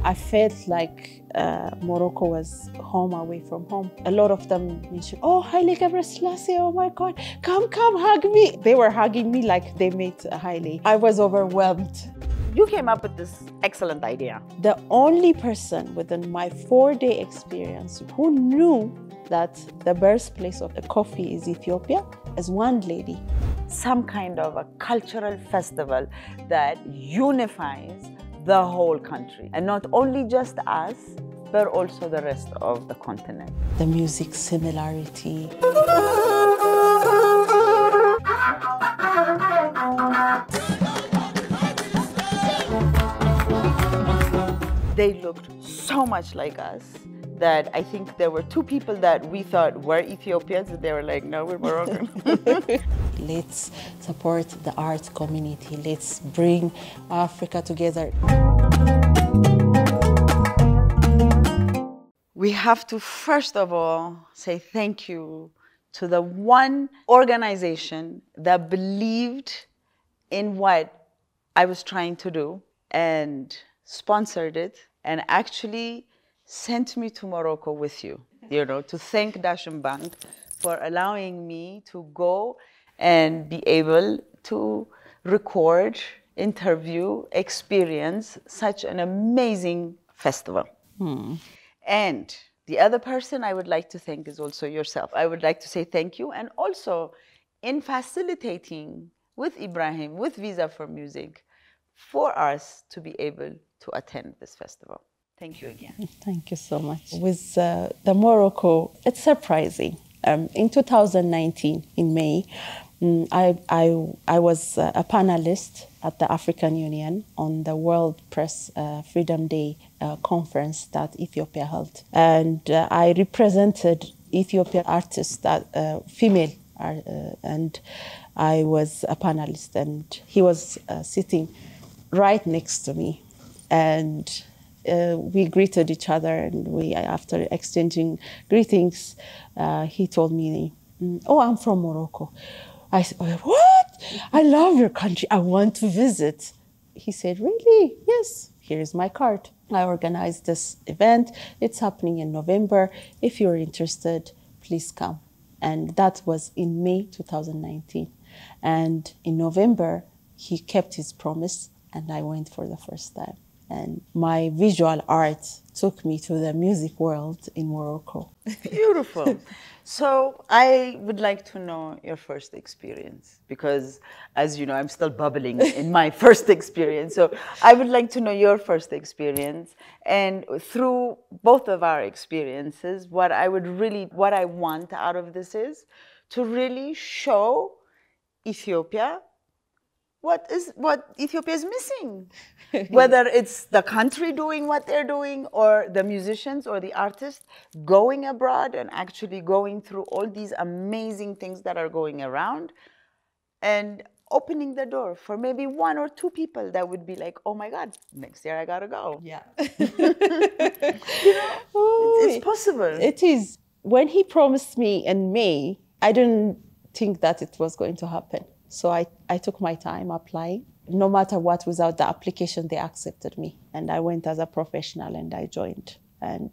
I felt like Morocco was home away from home. A lot of them mentioned, oh, Haile Gebrselassie, oh my God, come, hug me. They were hugging me like they met Haile. I was overwhelmed. You came up with this excellent idea. The only person within my 4-day experience who knew that the birthplace of the coffee is Ethiopia is one lady. Some kind of a cultural festival that unifies the whole country, and not only just us, but also the rest of the continent. The music similarity. They looked so much like us that I think there were 2 people that we thought were Ethiopians, and they were like, no, we're Moroccan. Let's support the art community. Let's bring Africa together. We have to, first of all, say thank you to the one organization that believed in what I was trying to do and sponsored it and actually sent me to Morocco with you, to thank Dashen Bank for allowing me to go and be able to record, interview, experience such an amazing festival. And the other person I would like to thank is also yourself. I would like to say thank you, and also in facilitating with Ibrahim, with Visa for Music, for us to be able to attend this festival. Thank you again. Thank you so much. With the Morocco, it's surprising. In 2019, in May, I was a panelist at the African Union on the World Press Freedom Day conference that Ethiopia held. And I represented Ethiopian artists, female, and I was a panelist, and he was sitting right next to me. And we greeted each other, and after exchanging greetings, he told me, oh, I'm from Morocco. I said, what? I love your country. I want to visit. He said, really? Yes, here's my card. I organized this event. It's happening in November. If you're interested, please come. And that was in May 2019. And in November, he kept his promise, and I went for the first time. And my visual art took me to the music world in Morocco. Beautiful. So I would like to know your first experience, because as you know, I'm still bubbling in my first experience. So I would like to know your first experience, and through both of our experiences, what I want out of this is to really show Ethiopia what Ethiopia is missing. Whether it's the country doing what they're doing, or the musicians or the artists going abroad and actually going through all these amazing things that are going around, and opening the door for maybe 1 or 2 people that would be like, oh my God, next year I gotta go. Yeah. It's possible. It is. When he promised me in May, I didn't think that it was going to happen. So I took my time applying. No matter what, without the application, they accepted me. And I went as a professional, and I joined. And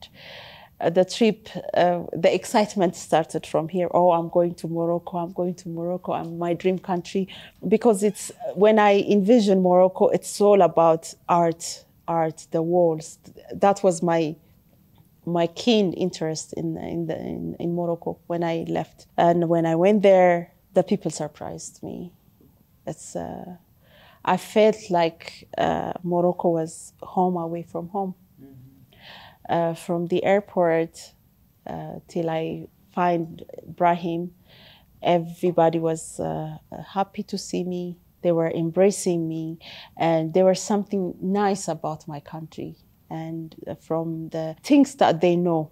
the trip, the excitement started from here. Oh, I'm going to Morocco. I'm going to Morocco. I'm my dream country. Because when I envision Morocco, it's all about art, the walls. That was my keen interest in Morocco when I left. And when I went there, the people surprised me. I felt like Morocco was home away from home. From the airport till I find Ibrahim, everybody was happy to see me. They were embracing me, and there was something nice about my country. And from the things that they know,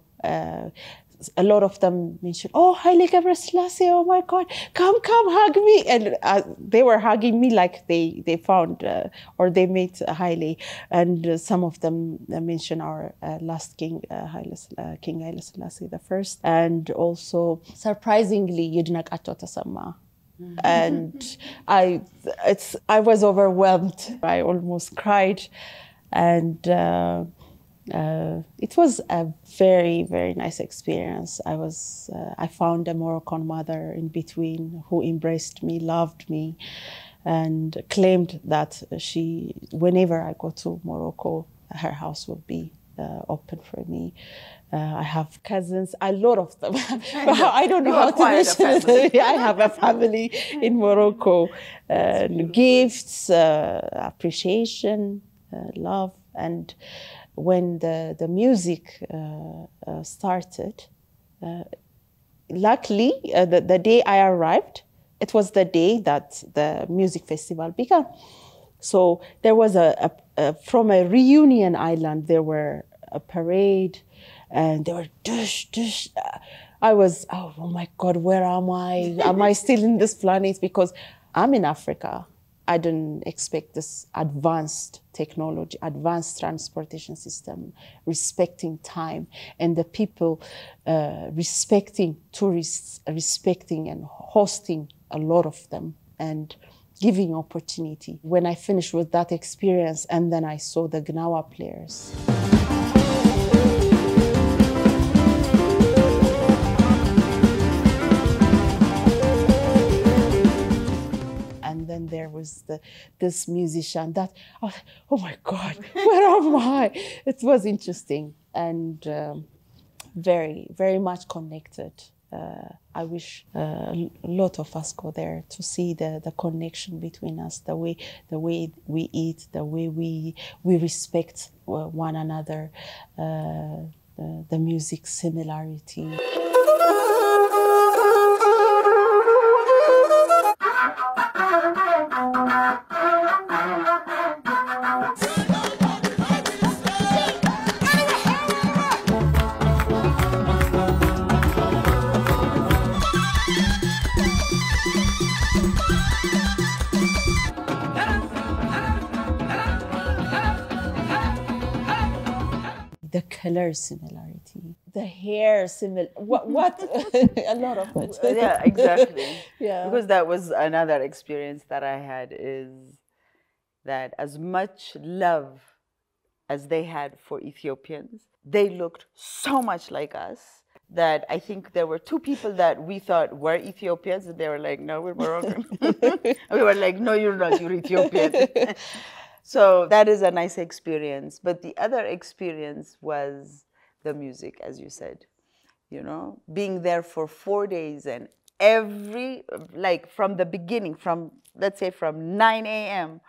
a lot of them mentioned, oh, Haile Gebrselassie, oh my God, come, hug me. And they were hugging me like they found or they met Haile. And some of them mentioned our last king, King Haile Selassie I. And also, surprisingly, ይጠብቃቹሃል ተሰማ. And I was overwhelmed. I almost cried. And It was a very, very nice experience. I found a Moroccan mother in between who embraced me, loved me, and claimed that whenever I go to Morocco, her house will be open for me. I have cousins, a lot of them. I don't know how to mention it. I have a family in Morocco. Gifts, appreciation, love. And when the music started, luckily, the day I arrived, it was the day that the music festival began. So there was from a reunion island, there were a parade and there were dush, dush. I was, oh my God, where am I? Am I still in this planet? Because I'm in Africa. I didn't expect this advanced technology, advanced transportation system, respecting time, and the people respecting tourists, respecting and hosting a lot of them, and giving opportunity. When I finished with that experience, and then I saw the Gnawa players. And then there was this musician that, oh my God, where am I? It was interesting and very, very much connected. I wish a lot of us go there to see the connection between us, the way we eat, the way we respect one another, the music similarity. The color similarity, the hair similar, what? A lot of it. Yeah, exactly. Yeah. Because that was another experience that I had, is that as much love as they had for Ethiopians, they looked so much like us that I think there were two people that we thought were Ethiopians, and they were like, no, we're Moroccan. We were like, no, you're not, you're Ethiopian. So that is a nice experience. But the other experience was the music, as you said, you know, being there for 4 days, and from the beginning, let's say from 9 a.m.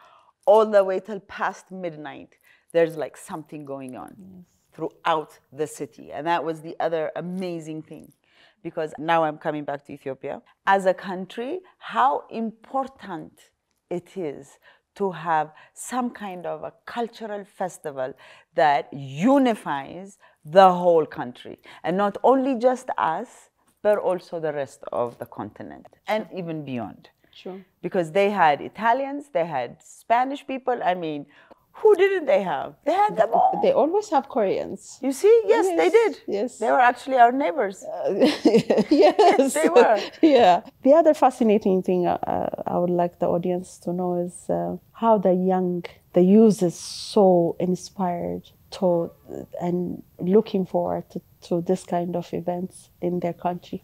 all the way till past midnight, there's like something going on throughout the city. And that was the other amazing thing, because now I'm coming back to Ethiopia. As a country, how important it is to have some kind of a cultural festival that unifies the whole country. And not only just us, but also the rest of the continent, and even beyond. Sure. Because they had Italians, they had Spanish people. I mean, who didn't they have? They had them all. They always have Koreans. You see? Yes, they did. Yes. They were actually our neighbors. Yes. They were. Yeah. The other fascinating thing I would like the audience to know is how the youth is so inspired and looking forward to this kind of events in their country,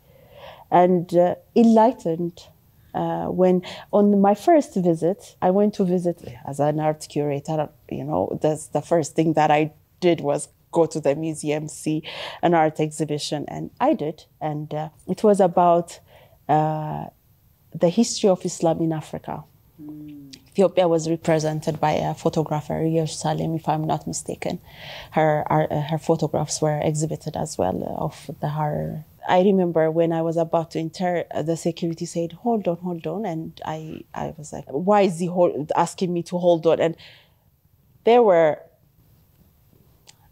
and enlightened. When on my first visit, I went to visit as an art curator. You know, that's the first thing that I did was go to the museum, see an art exhibition, and I did. And it was about the history of Islam in Africa. Ethiopia was represented by a photographer, Jerusalem, if I'm not mistaken. Her photographs were exhibited as well of her. I remember when I was about to enter, the security said, hold on. And I was like, why is he asking me to hold on? And there were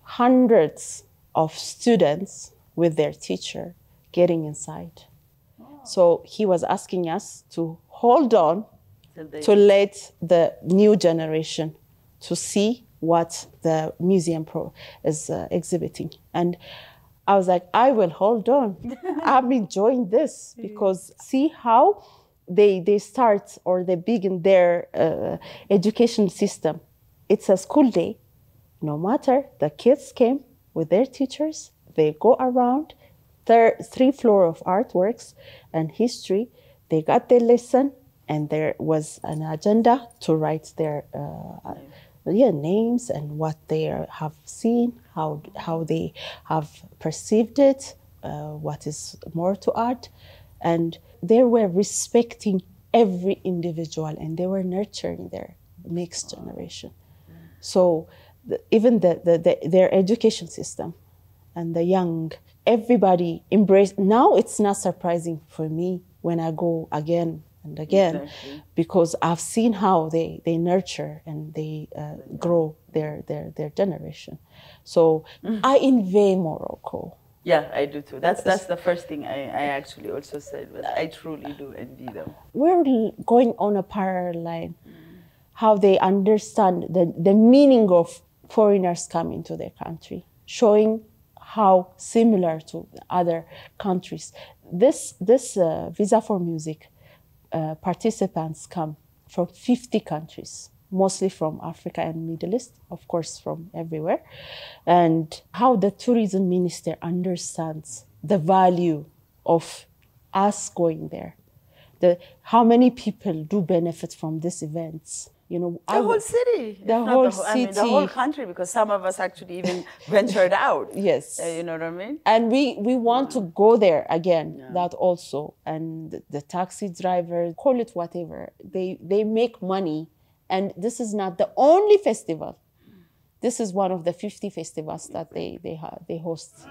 hundreds of students with their teacher getting inside. Oh. So he was asking us to hold on to let the new generation to see what the museum is exhibiting. And I was like, I will hold on. I'm enjoying this, because see how they start or they begin their education system. It's a school day, no matter, the kids came with their teachers, they go around, 3 floors of artworks and history, they got their lesson, and there was an agenda to write their names and what they have seen, how they have perceived it, what is more to add. And they were respecting every individual, and they were nurturing their next generation. So even their education system and the young, everybody embraced. Now it's not surprising for me when I go again and again, exactly. Because I've seen how they nurture and they grow their generation. So I envy Morocco. Yeah, I do too. That's the first thing I actually also said, but I truly do envy them. We're going on a parallel line, how they understand the meaning of foreigners coming to their country, showing how similar to other countries. This Visa for Music participants come from 50 countries, mostly from Africa and Middle East, of course, from everywhere. And how the tourism minister understands the value of us going there. How many people do benefit from these events? You know, the whole city. The whole city. I mean, the whole country, because some of us actually even ventured out. Yes. You know what I mean? And we want to go there again, that also. And the taxi driver, call it whatever, they make money. And this is not the only festival. This is one of the 50 festivals that they host.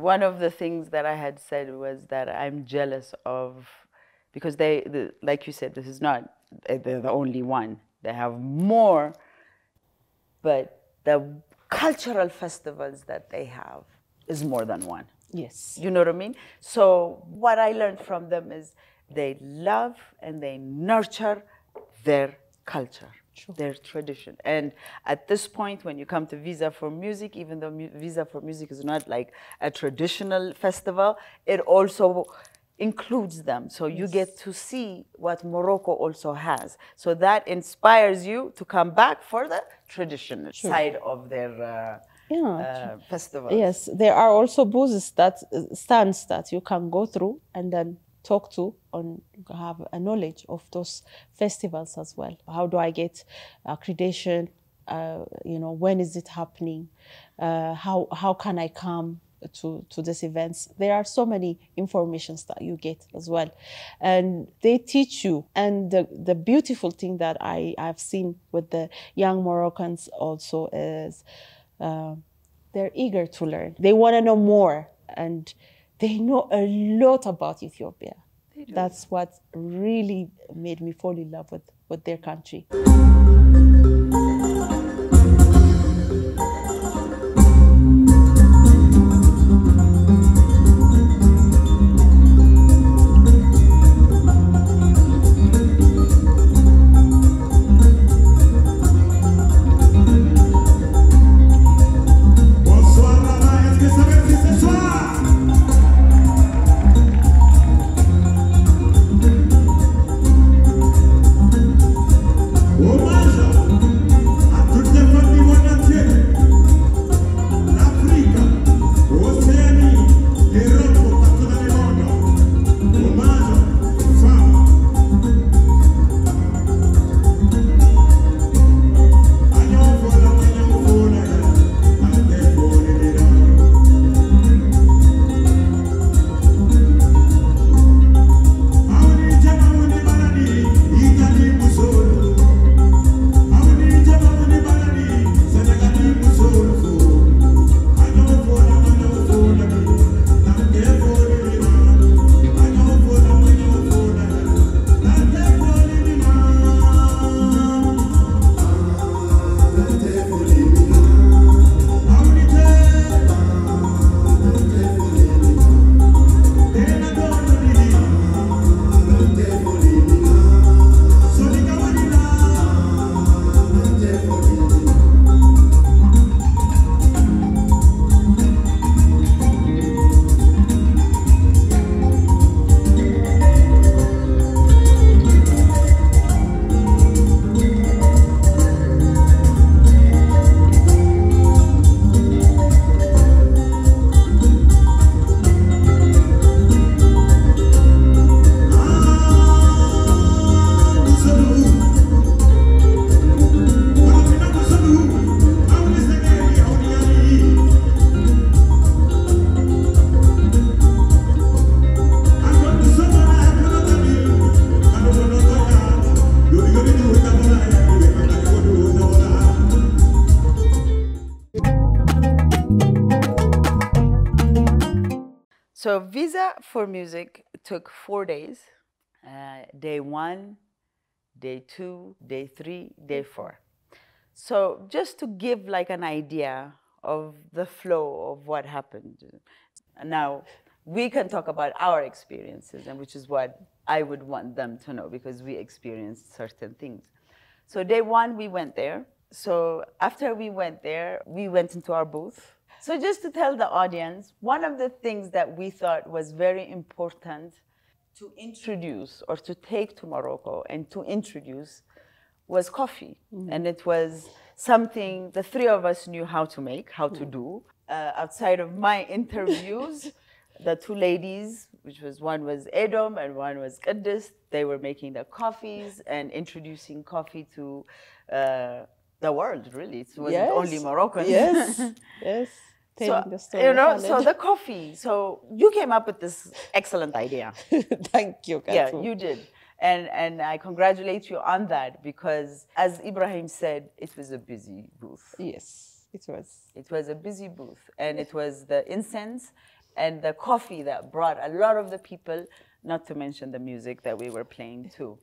One of the things that I had said was that I'm jealous of, because like you said, this is not, they're the only one. They have more, but the cultural festivals that they have is more than one. Yes. You know what I mean? So what I learned from them is they love and they nurture their culture. Sure. Their tradition. And at this point, when you come to Visa for Music, even though Visa for Music is not like a traditional festival, it also includes them. So you get to see what Morocco also has. So that inspires you to come back for the traditional side of their festivals. Yes, there are also booths stands that you can go through and then talk to and have a knowledge of those festivals as well. How do I get accreditation? You know, when is it happening? How can I come? to these events, there are so many informations that you get as well. And they teach you. And the beautiful thing that I've seen with the young Moroccans also is they're eager to learn. They want to know more. And they know a lot about Ethiopia. That's what really made me fall in love with their country. So visa for music took 4 days. Day 1, day 2, day 3, day 4. So just to give like an idea of the flow of what happened. Now, we can talk about our experiences, and which is what I would want them to know, because we experienced certain things. So day 1, we went there. So after we went there, we went into our booth. So just to tell the audience, one of the things that we thought was very important to introduce or to take to Morocco and to introduce was coffee. And it was something the three of us knew how to make, how to do. Outside of my interviews, the two ladies, which was one was Edom and one was Qedis, they were making the coffees and introducing coffee to the world, really. It wasn't only Moroccan. Yes, yes. So, you know, so the coffee. So you came up with this excellent idea. Thank you, Katsu. Yeah, you did. And I congratulate you on that, because as Ibrahim said, it was a busy booth. Yes, it was. It was a busy booth. And it was the incense and the coffee that brought a lot of the people, not to mention the music that we were playing too.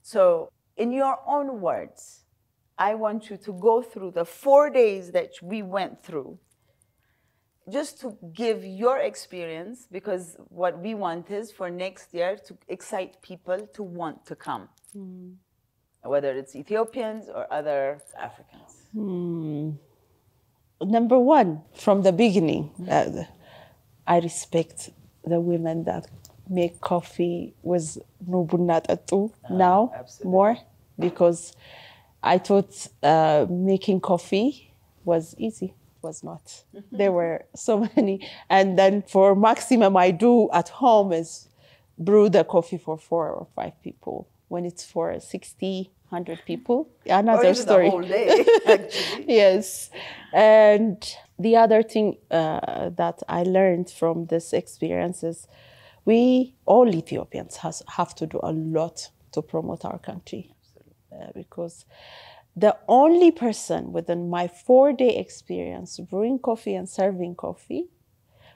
So in your own words, I want you to go through the 4 days that we went through, just to give your experience, because what we want is for next year to excite people to want to come, whether it's Ethiopians or other Africans. Number one, from the beginning, I respect the women that make coffee with nubunat atu now more, because I thought making coffee was easy. Was not. There were so many. And then for maximum I do at home is brew the coffee for 4 or 5 people. When it's for 60, 100 people, another story. The whole day, actually. Yes. And The other thing that I learned from this experience is we, all Ethiopians, have to do a lot to promote our country. Because the only person within my 4-day experience brewing coffee and serving coffee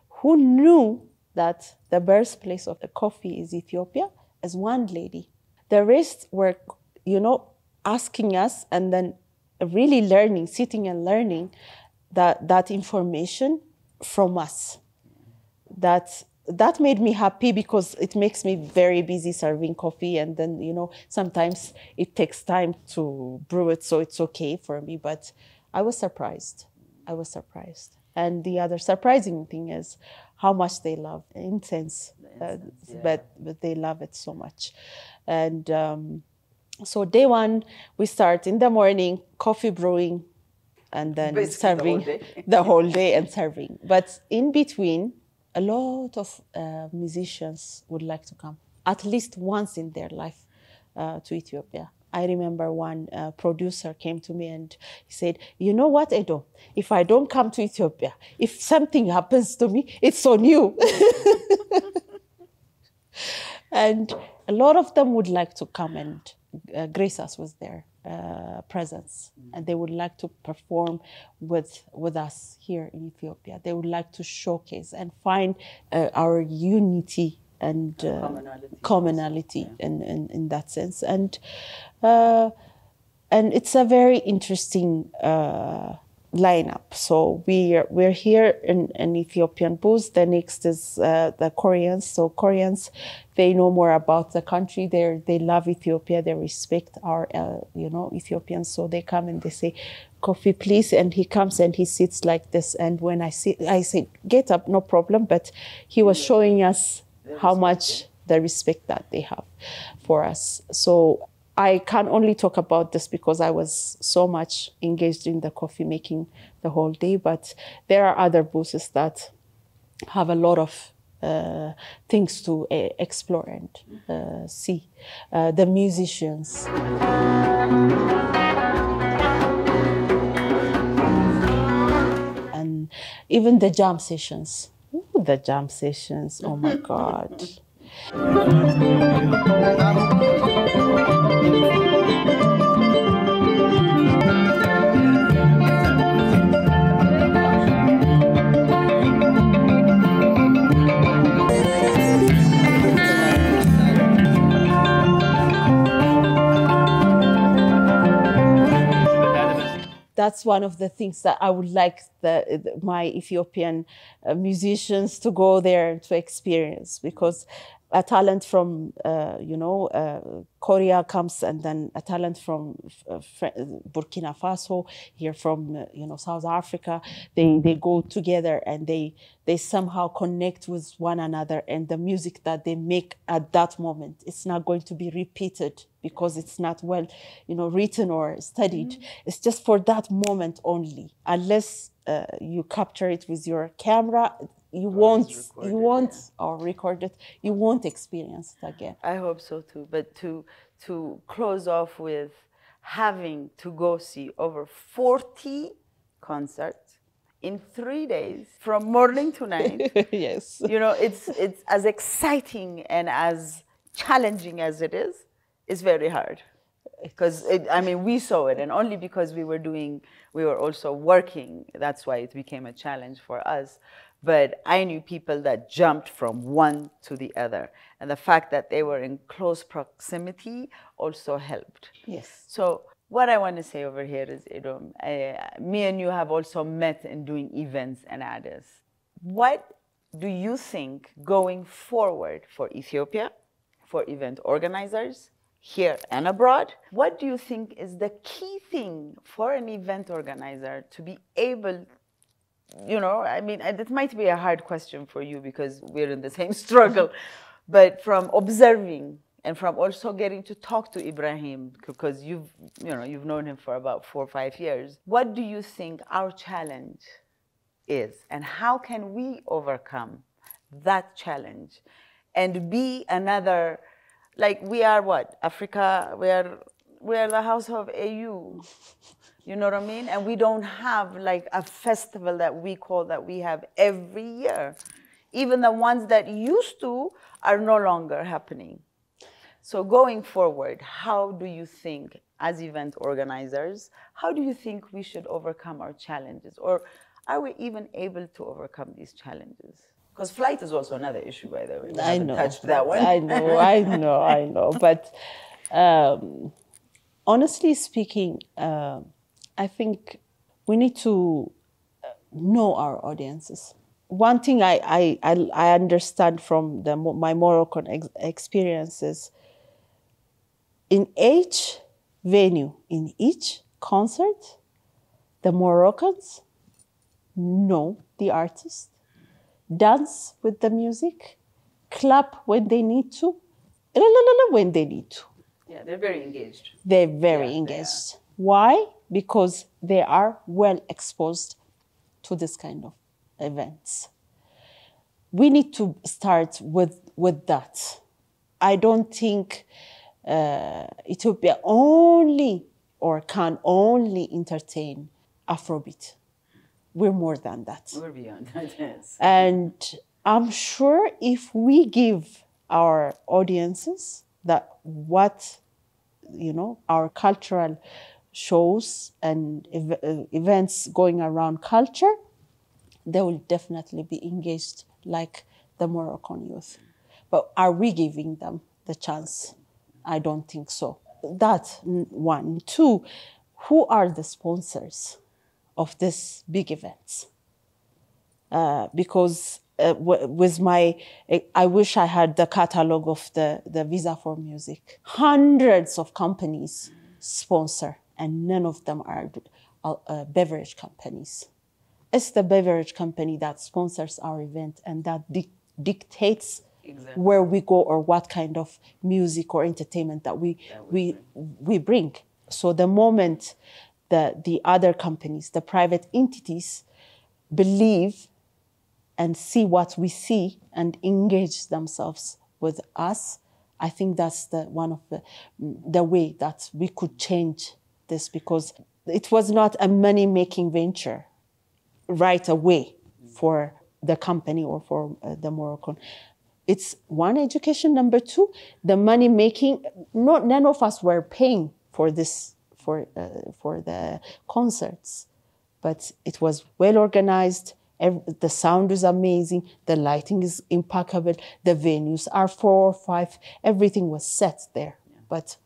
who knew that the birthplace of the coffee is Ethiopia is one lady. The rest were, asking us and then really learning, sitting and learning that information from us. That made me happy because it makes me very busy serving coffee, and then sometimes it takes time to brew it, so it's okay for me. But I was surprised. And the other surprising thing is how much they love incense, but they love it so much. And so day one, we start in the morning, coffee brewing, and then basically serving the whole day and serving. But in between, a lot of musicians would like to come at least once in their life to Ethiopia. I remember one producer came to me and he said, you know what, Edo, if I don't come to Ethiopia, if something happens to me, it's on you. And a lot of them would like to come and grace us with their presence. And they would like to perform with us here in Ethiopia. They would like to showcase and find our unity and commonality in that sense. And it's a very interesting lineup. So we're here in Ethiopian booths. The next is the Koreans. So Koreans, they know more about the country. They love Ethiopia. They respect our Ethiopians. So they come and they say, coffee please, and he comes and he sits like this. And when I say get up, no problem. But he was showing us how much the respect that they have for us. So I can only talk about this because I was so much engaged in the coffee making the whole day, but there are other booths that have a lot of things to explore and see. The musicians. And even the jam sessions. Ooh, the jam sessions, oh my God. That's one of the things that I would like my Ethiopian musicians to go there to experience, because a talent from Korea comes, and then a talent from Burkina Faso, here from South Africa, they go together and they somehow connect with one another, and the music that they make at that moment, it's not going to be repeated because it's not well written or studied. It's just for that moment only. Unless you capture it with your camera, you won't or record it, you won't experience it again. I hope so too. But to close off with having to go see over 40 concerts in 3 days, from morning to night. Yes. It's as exciting and as challenging as it is, it's very hard. Because we saw it, and only because we were also working, that's why it became a challenge for us. But I knew people that jumped from one to the other. And the fact that they were in close proximity also helped. Yes. So what I want to say over here is, me and you have also met in doing events and Adash. What do you think going forward for Ethiopia, for event organizers, here and abroad? What do you think is the key thing for an event organizer to be able, it might be a hard question for you because we're in the same struggle, but from observing and from also getting to talk to Ibrahim, because you've known him for about 4 or 5 years, what do you think our challenge is, and how can we overcome that challenge and be another? Like, we are what? Africa, we are the house of AU. You know what I mean? And we don't have like a festival that we have every year. Even the ones that used to are no longer happening. So going forward, how do you think, as event organizers, how do you think we should overcome our challenges? Or are we even able to overcome these challenges? Because flight is also another issue, by the way. We haven't touched that one. I know. But honestly speaking, I think we need to know our audiences. One thing I understand from my Moroccan experiences, in each venue, in each concert, the Moroccans know the artist, dance with the music, clap when they need to, when they need to. Yeah, they're very engaged. They're very engaged. Why? Because they are well exposed to this kind of events. We need to start with that. I don't think Ethiopia only or can only entertain Afrobeat. We're more than that. We're beyond that, yes. And I'm sure if we give our audiences that what, our cultural shows and events going around culture, they will definitely be engaged like the Moroccan youth. But are we giving them the chance? I don't think so. That's one. Two, who are the sponsors of these big events? Because with I wish I had the catalog of the Visa for Music. Hundreds of companies sponsor, and none of them are beverage companies. It's the beverage company that sponsors our event and that dictates where we go or what kind of music or entertainment that we bring. So the moment the other companies, the private entities, believe and see what we see and engage themselves with us, I think that's one of the way that we could change this, because it was not a money-making venture right away for the company or for the Moroccan. It's one, education. Number two, the money making. None of us were paying for this for the concerts, but it was well organized. The sound is amazing. The lighting is impeccable. The venues are 4 or 5. Everything was set there, but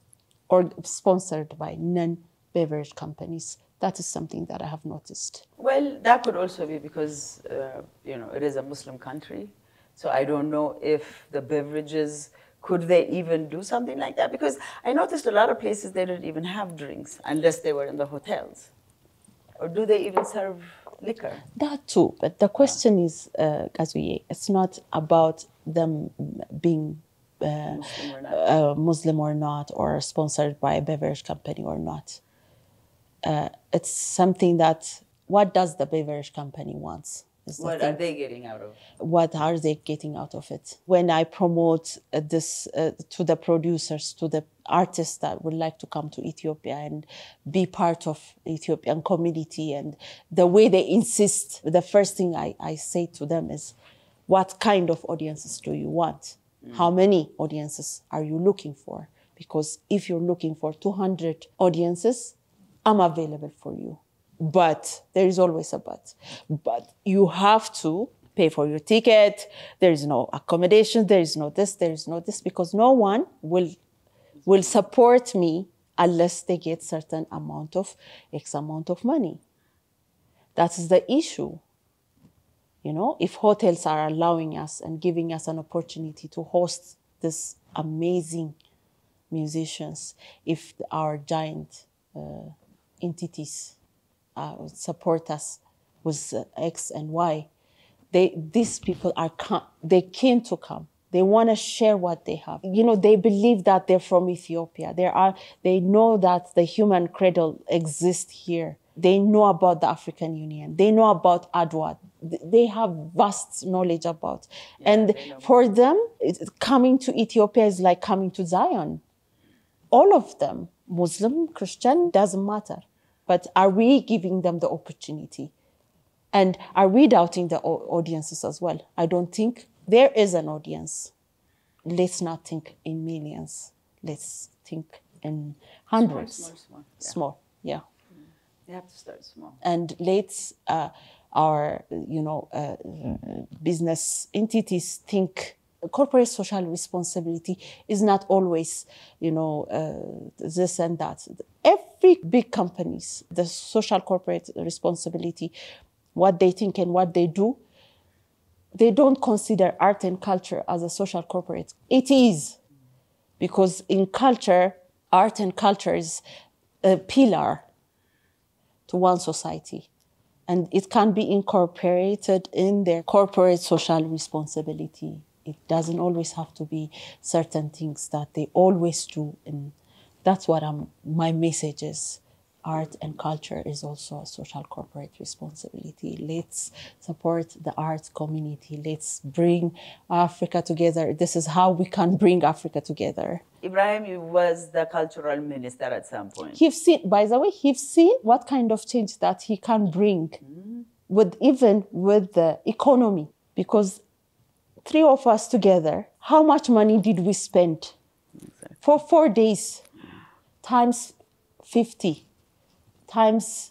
sponsored by non-beverage companies. That is something that I have noticed. Well, that could also be because, it is a Muslim country. So I don't know if the beverages, could they even do something like that? Because I noticed a lot of places they don't even have drinks unless they were in the hotels. Or do they even serve liquor? That too. But the question is, Kazuye, it's not about them being Muslim or not, or sponsored by a beverage company or not. It's something that, what does the beverage company want? What are they getting out of it? What are they getting out of it? When I promote this to the producers, to the artists that would like to come to Ethiopia and be part of the Ethiopian community, and the way they insist, the first thing I say to them is, what kind of audiences do you want? How many audiences are you looking for? Because if you're looking for 200 audiences, I'm available for you. But there is always a but. But you have to pay for your ticket. There is no accommodation. There is no this. There is no this, because no one will support me unless they get certain X amount of money. That is the issue. If hotels are allowing us and giving us an opportunity to host this amazing musicians, if our giant entities support us with X and Y, these people they came to come. They want to share what they have. They believe that they're from Ethiopia. They know that the human cradle exists here. They know about the African Union. They know about Adwa. They have vast knowledge about. And for them, coming to Ethiopia is like coming to Zion. All of them, Muslim, Christian, doesn't matter. But are we giving them the opportunity? And are we doubting the audiences as well? I don't think there is an audience. Let's not think in millions. Let's think in hundreds. Small, yeah. You have to start small. And let's our business entities think corporate social responsibility is not always this and that. Every big companies, the social corporate responsibility, what they think and what they do, they don't consider art and culture as a social corporate. It is, because in culture, art and culture is a pillar to one society. And it can be incorporated in their corporate social responsibility. It doesn't always have to be certain things that they always do. And that's what my message is. Art and culture is also a social corporate responsibility. Let's support the arts community. Let's bring Africa together. This is how we can bring Africa together. Ibrahim was the cultural minister at some point. By the way, he's seen what kind of change that he can bring with the economy. Because 3 of us together, how much money did we spend? Exactly. For 4 days, times 50. Times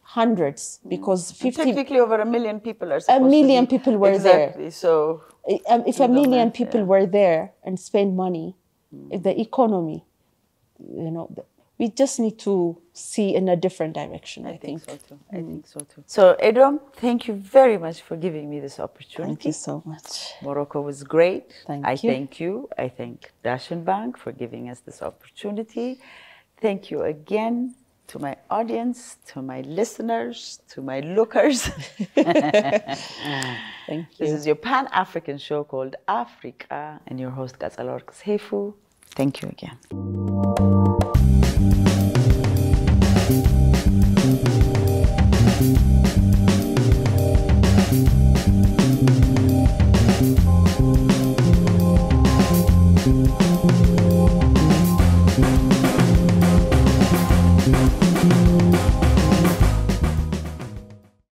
hundreds, because 50... Technically over 1 million people are supposed 1 million people were there. Exactly, so... if 1 million people were there and spend money, the economy, we just need to see in a different direction, I think. So too. I think so too. So, Edom, thank you very much for giving me this opportunity. Thank you so much. Morocco was great. Thank you. Thank you. I thank Dashen Bank for giving us this opportunity. Thank you again to my audience, to my listeners, to my lookers. Thank you. This is your Pan-African show called Africa, and your host, Qetselawork Seifu. Thank you again.